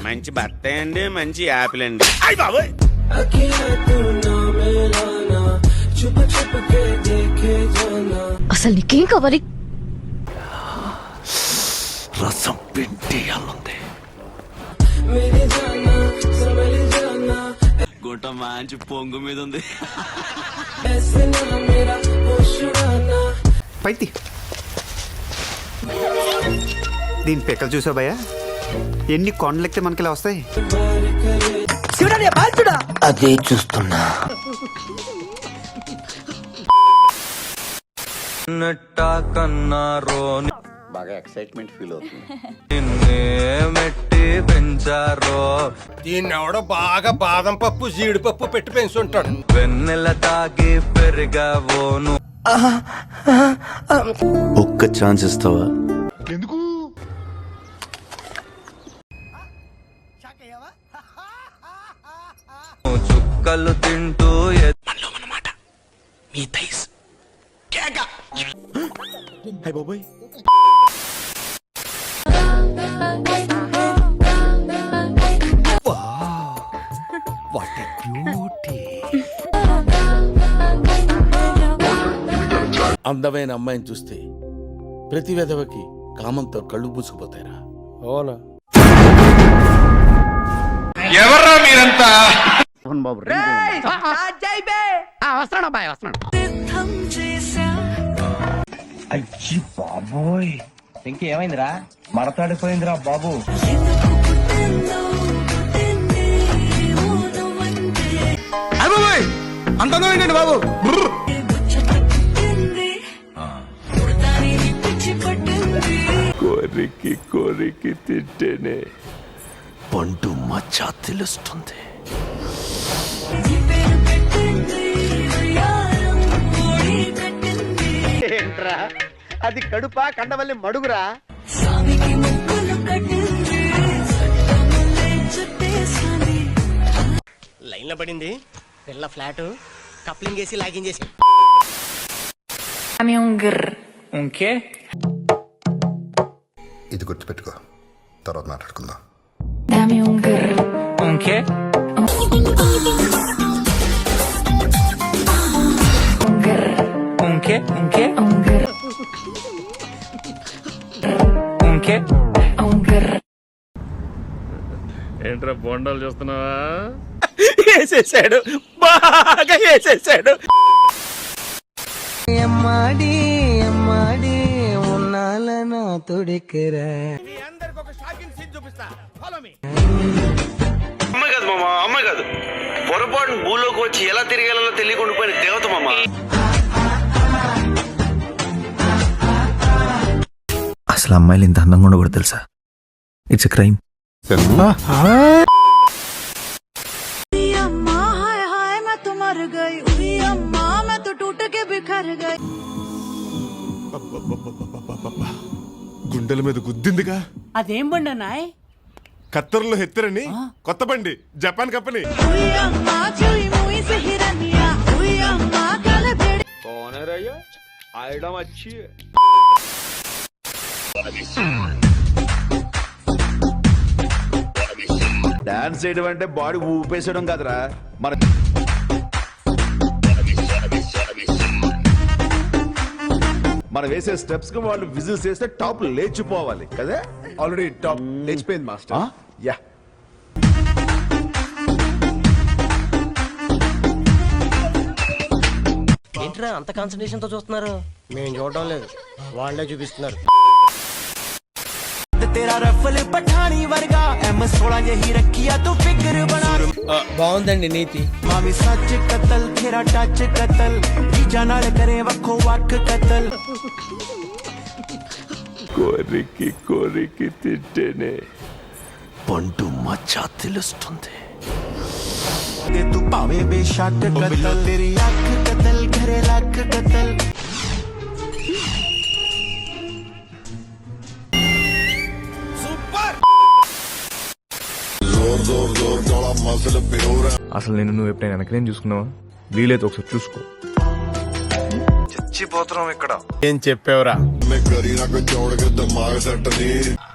మంచి బత్తాయి అండి, మంచి యాపిల్ అండి. అసలు నీకేం కావాలి? రసం పిండియాలుంది. గుట్ట మంచి పొంగు మీద ఉంది. పైతి దీని పెక్కలు చూసావు భయ్యా, ఎన్ని కొండలెక్కితే మనకి ఇలా వస్తాయి. అదే చూస్తున్నా. బాగా ఎక్సైట్మెంట్ ఫీల్ అవుతుంది. మెట్టి పెంచారో దీన్ని ఎవడో బాగా బాదం పప్పు జీడిపప్పు పెట్టి పెంచుంటాడు. వెన్నెల తాగి పెరిగావోను. ఒక్క ఛాన్స్ ఇస్తావా? ఎందుకు? చుక్కలు తింటూ మీ థైస్ హై బాబోయ్, వాట్ ఎ బ్యూటీ. అందమైన అమ్మాయిని చూస్తే ప్రతి విధవకి కామంతో కళ్ళు పూసుకుపోతారా? అవునా? ఎవర్రా మీరంతా? బాబు అయ్యి బాబోయ్, ఇంకేమైందిరా? మడతాడిపోయిందిరా బాబు. అంత ఏంటండి బాబు? కోరికి కోరికి తింటేనే పండు మచ్చ తెలుస్తుంది. ఏంట్రా అది? కడుపా కండవల్లి మడుగురా? లైన్ లో పడింది పిల్ల ఫ్లాట్, కప్లింగ్ చేసి లాగింగ్ చేసి. ఇది గుర్తుపెట్టుకో, తర్వాత మాట్లాడుకుందాం. ఏంట్రా బొండాలు చూస్తున్నావా? వేసేసాడు, బాగా వేసేసాడు. ఎమ్మాడి ఎమ్మాడి ఉన్నాలనా తొడికిరా. అమ్మాయి కాదు మామ, అమ్మాయి కాదు. పొరపాటు భూలోకి వచ్చి ఎలా తిరిగేలా తెలియకుండా పోయిన దేవత మామ. అసలు అమ్మాయిలు ఇంత అందంగా ఉండకూడదు తెలుసా? It's a crime. గుండెల మీద గుద్దిందిగా. అదేం బండి నాయ్? కత్తర్లో హెత్తరని కొత్త బండి, జపాన్ కంపెనీ. డాన్స్ చేయడం అంటే బాడీ ఊపేసడం కాదురా. మనం వేసే స్టెప్స్ కి వాళ్ళు విజిల్స్ చేస్తే టాప్ లేచిపోవాలి కదా. ఆల్రెడీ టాప్ లేచిపోయింది మాస్టర్. యా, ఏంట్రా అంత కాన్సన్ట్రేషన్ తో చూస్తున్నారు? మేము చూడడం లేదు, వాళ్ళే చూపిస్తున్నారు. బాగుందండి నీతి. కోరికి కోరికి తింటేనే పండు మచ్చ తెలుస్తుంది. అసలు నువ్వు ఎప్పుడైనా వెనకనేం చూసుకున్నావా? వీలైతే ఒకసారి చూసుకో. చచ్చిపోతున్నాం ఇక్కడ. ఏం చెప్పావురా?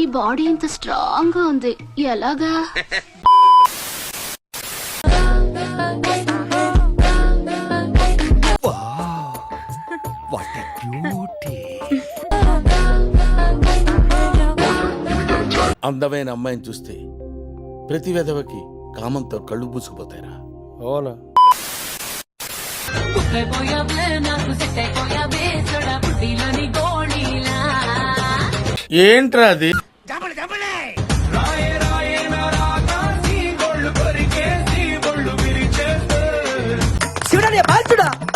నీ బాడీ ఇంత స్ట్రాంగ్ గా ఉంది ఎలాగా? అందమైన అమ్మాయిని చూస్తే ప్రతి విధవకి కామంతో కళ్ళు పూసుకుపోతాయిరా. అవునా? ఏంట్రా అది?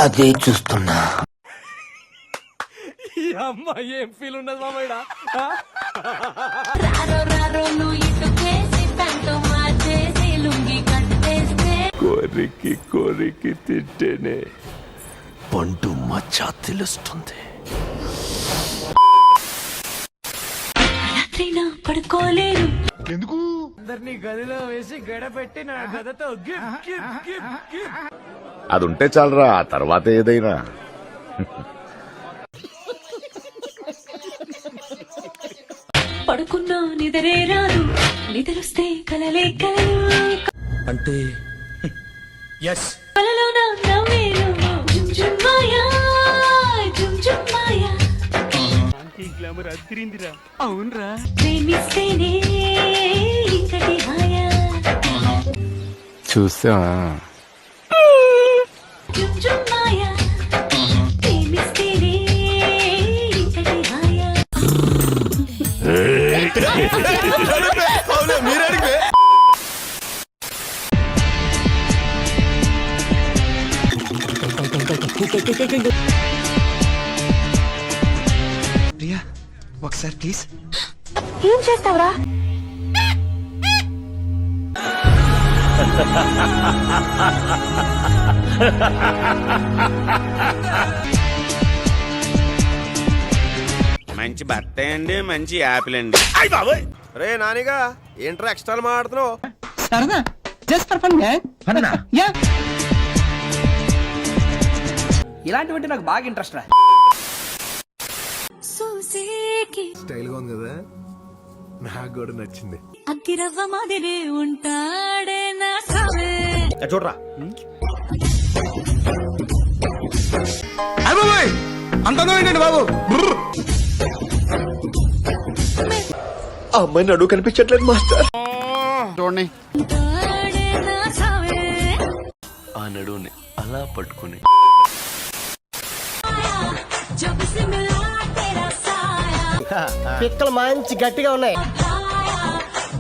అదే చూస్తున్నా. ఏం ఫీల్ ఉన్నది మామయ్య? కోరికి కోరికి తింటేనే పండు మచ్చ తెలుస్తుంది. పడుకోలేరు. అది ఉంటే చాలరా, ఆ తర్వాత ఏదైనా. పడుకున్నా నిద్రే రాదు, నిద్రొస్తే కలలే కలలు. అంటే కలలోన నవ్వేలు జుమ్ జుమ్ మాయా, జుమ్ జుమ్ మాయా. ప్రేమిస్తేనే ఇంతటి హాయా. చూసావా? జుమ్ జుమ్ మాయా, ప్రేమిస్తేనే ఇంతటి హాయా. ప్రియా ఒకసారి ప్లీజ్. ఏం చేస్తావురా? మంచి బత్త అండి, మంచి యాపిల్ అండి. రే నానిగా ఏంట్రా ఎక్స్ట్రా మాట్లాడుతున్నావు? సరదా జస్ట్ ఫర్ ఫన్ యా. ఇలాంటివంటే నాకు బాగా ఇంట్రెస్ట్ రా. స్టైల్ గా ఉంది కదా, నాకు కూడా నచ్చింది. అగ్గిరవ్వ మాదిరి ఉంటాడే నా సావే. చూడరా అంత ఏంటండి బాబు? ఆ అమ్మాయి నడువు కనిపించట్లేదు మాస్టర్. చూడండి ఉంటాడే నా సావే. ఆ నడువుని అలా పట్టుకుని జబ్ సే మిలా తేరా సాయా. పిక్కలు మంచి గట్టిగా ఉన్నాయి.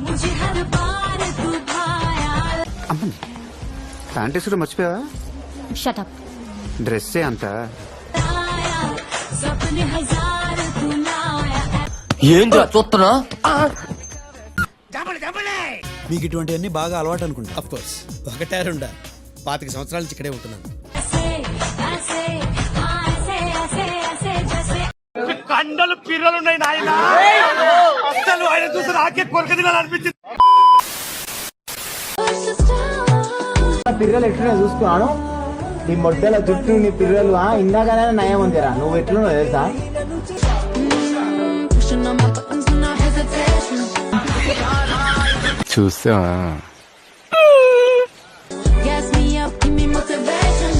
ముझे हर बार तू भाया. అమ్మని ప్యాంట్ వేసుడు మర్చిపోయావా? Shut up. డ్రెస్సే అంత. సపనే హజార్ తూ లాయా. ఏంద్రా చూస్తున్నా? మీకు ఇటువంటివన్నీ బాగా అలవాటు అనుకుంటా. అఫ్ కోర్స్ ఒకటే రెండా 25 సంవత్సరాల నుంచి ఇక్కడే ఉంటున్నాను. ऐसे ऐसे ऐसे ऐसे ऐसे जैसे కండలు పిర్రలు ఉన్నాయి నాయన. అసలు ఆయన చూసి నాకే కొరక తినాలనిపించింది. పిర్రలు ఎట్లున్నా చూసుకున్నాను. నీ మొడ్డల జుట్టు నీ పిర్రలు ఇందాకనే నయం ఉందిరా. నువ్వు ఎట్లున్నావు తెలుసా? pushing on my buttons with no hesitation. చూసావా? Gas me up, give me motivation.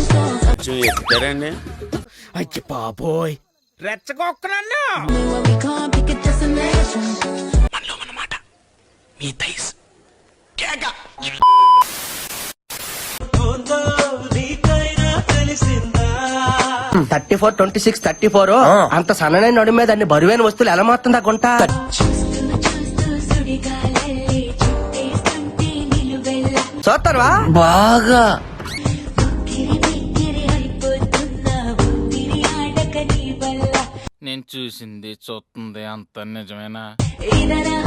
కొంచెం ఎక్కుతారండి. అయ్యి బాబోయ్ రెచ్చగొక్కనన్నా. Where we can't pick a destination. Me thighs 34, 26, 34 అంత సన్ననే నడు మీద అన్ని బరువైన వస్తువులు ఎలా మారుతుందా గుంట? సుడిగాలెల్లి చుట్టేస్తుంటే నిలువెల్ల. చూస్తారువా బాగా? గిరి బిగిరి అయిపోతున్నా ఊపిరి ఆడక నీ వల్ల. నేను చూసింది చూస్తుంది అంత నిజమేనా? ఇదరా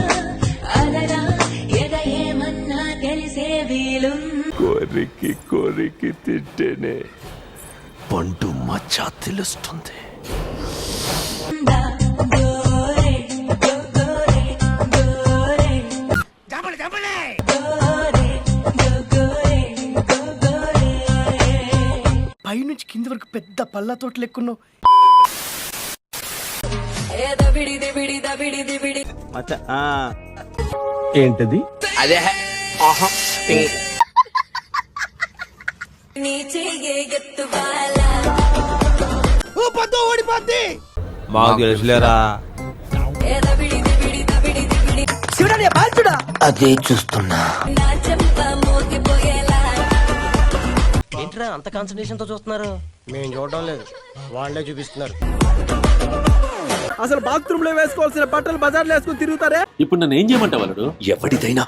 అదరా ఎద ఏమన్నా తెలిసే వీలు. కోరికి కోరికి తింటేనే పండు మచ్చ తెలుస్తుంది. గోరే గోరే గోరే గోరే గోరే గోరే. పైనుంచి కింది వరకు పెద్ద పళ్ళ తోట లెక్కున్నావు. ఏంటది? అదే మాకు తెలుసులేరా. శివుడా బాల్చుడా అదే చూస్తున్నా. ఏంట్రా అంత కాన్సన్ట్రేషన్ తో చూస్తున్నారు? మేము చూడడం లేదు, వాళ్ళే చూపిస్తున్నారు. అసలు బాత్రూమ్ లో వేసుకోవాల్సిన బట్టలు బజార్లో వేసుకుని తిరుగుతారే. ఇప్పుడు నన్ను ఏం చేయమంటావు వాళ్ళు? ఎవరిదైనా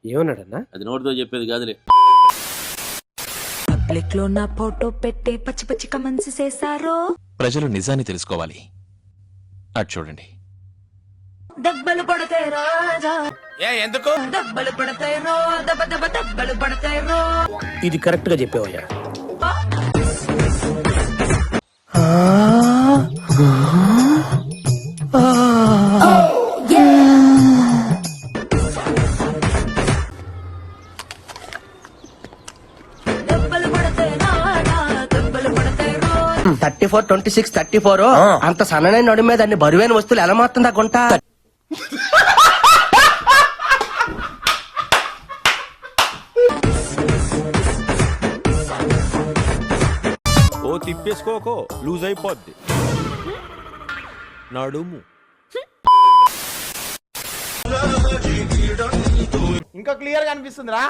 ఏమన్నాడన్నా? అది నోటితో చెప్పేది కాదులే. పబ్లిక్ లో నా ఫోటో పెట్టి పచ్చి పచ్చి కమెంట్స్ చేశారు. ప్రజలు నిజాన్ని తెలుసుకోవాలి. అటు చూడండి. దెబ్బలు పడతాయి రాజా, ఎందుకు? దెబ్బలు పడతాయి రో, దెబ్బ దెబ్బ దెబ్బలు పడతాయి రో. ఇది కరెక్ట్ గా చెప్పేవయ్యా. దెబ్బలు పడతాయి రాజా, దెబ్బలు పడతాయి రో. 34, 26, 34 అంత సన్ననైన నడు మీద అన్ని బరువైన వస్తువులు ఎలా మారుతుందా గుంట? ఓ తిప్పేసుకోకో, లూజ్ అయిపోద్ది నడుము. ఇంకా క్లియర్ గా అనిపిస్తుందిరా.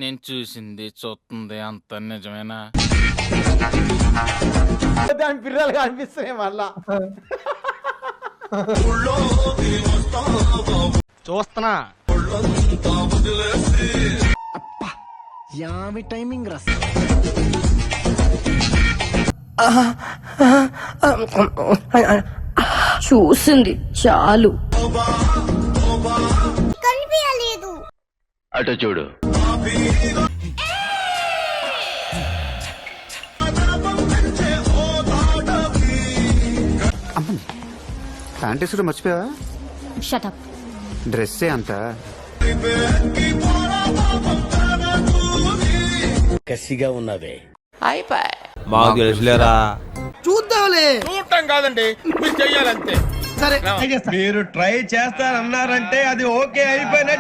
నేను చూసింది చూస్తుంది అంత నిజమేనా? దాని పిల్లలుగా అనిపిస్తున్నాయి మళ్ళా. చూస్తున్నా. యామి టైమింగ్ రస్. చూసింది చాలు. అటు చూడు. ప్యాంట్ వేసుకుంటే మర్చిపోయావా? షటప్. డ్రెస్సే అంత. కసిగా ఉన్నవే. మాకు తెలుసులేరా. చూద్దాంలే. చూడటం కాదండి, మీరు చెయ్యాలంతే. సరే మీరు ట్రై చేస్తారన్నారంటే అది ఓకే అయిపోయినట్టు.